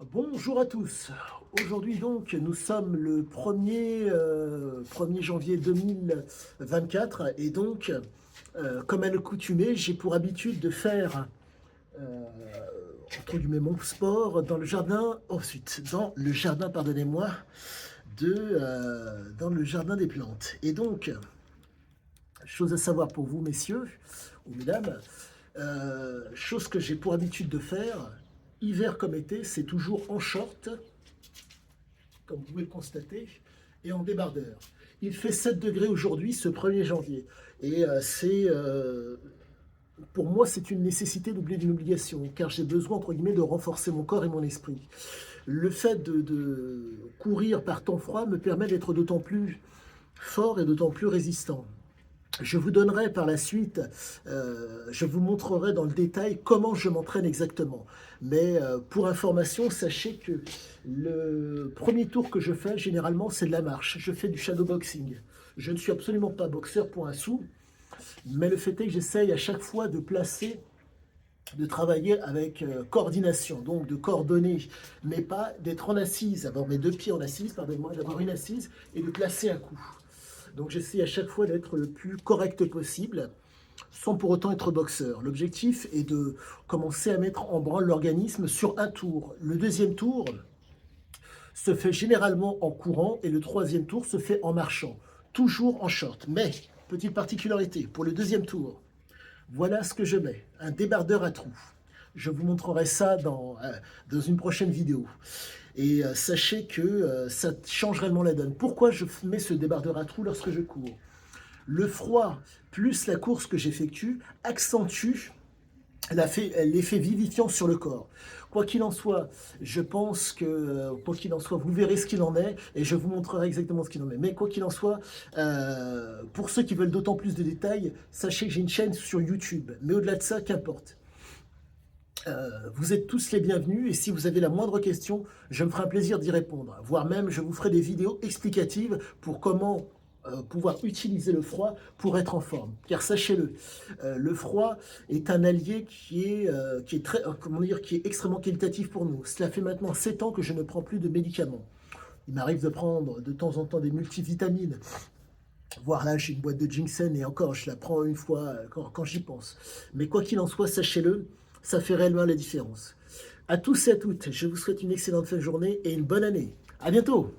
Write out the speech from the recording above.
Bonjour à tous. Aujourd'hui donc, nous sommes le 1er janvier 2024 et donc, comme à l'accoutumée, j'ai pour habitude de faire, euh, entre guillemets, mon sport dans le jardin, ensuite, dans le jardin, pardonnez-moi, dans le jardin des plantes. Et donc, chose à savoir pour vous, messieurs ou mesdames, chose que j'ai pour habitude de faire, hiver comme été, c'est toujours en short, comme vous pouvez le constater, et en débardeur. Il fait 7 degrés aujourd'hui, ce 1er janvier. Et pour moi, c'est une nécessité d'oublier d'une obligation, car j'ai besoin, entre guillemets, de renforcer mon corps et mon esprit. Le fait de courir par temps froid me permet d'être d'autant plus fort et d'autant plus résistant. Je vous donnerai par la suite, je vous montrerai dans le détail comment je m'entraîne exactement. Mais pour information, sachez que le premier tour que je fais, généralement, c'est de la marche. Je fais du shadowboxing. Je ne suis absolument pas boxeur pour un sou, mais le fait est que j'essaye à chaque fois de placer, de travailler avec coordination, donc de coordonner, mais pas d'être en assise, avoir mes deux pieds en assise, pardonnez-moi, d'avoir une assise et de placer un coup. Donc j'essaie à chaque fois d'être le plus correct possible, sans pour autant être boxeur. L'objectif est de commencer à mettre en branle l'organisme sur un tour. Le deuxième tour se fait généralement en courant et le troisième tour se fait en marchant, toujours en short. Mais, petite particularité, pour le deuxième tour, voilà ce que je mets, un débardeur à trous. Je vous montrerai ça dans une prochaine vidéo. Et sachez que ça change réellement la donne. Pourquoi je mets ce débardeur à trous lorsque je cours? Le froid plus la course que j'effectue accentue l'effet vivifiant sur le corps. Quoi qu'il en soit, je pense que, quoi qu'il en soit, vous verrez ce qu'il en est et je vous montrerai exactement ce qu'il en est. Mais quoi qu'il en soit, pour ceux qui veulent d'autant plus de détails, sachez que j'ai une chaîne sur YouTube. Mais au-delà de ça, qu'importe. Vous êtes tous les bienvenus et si vous avez la moindre question, je me ferai un plaisir d'y répondre. Voire même, je vous ferai des vidéos explicatives pour comment pouvoir utiliser le froid pour être en forme. Car sachez-le, le froid est un allié qui est très, comment dire, qui est extrêmement qualitatif pour nous. Cela fait maintenant 7 ans que je ne prends plus de médicaments. Il m'arrive de prendre de temps en temps des multivitamines. Voire là, j'ai une boîte de ginseng et encore, je la prends une fois quand j'y pense. Mais quoi qu'il en soit, sachez-le, ça fait réellement la différence. À tous et à toutes, je vous souhaite une excellente fin de journée et une bonne année. À bientôt!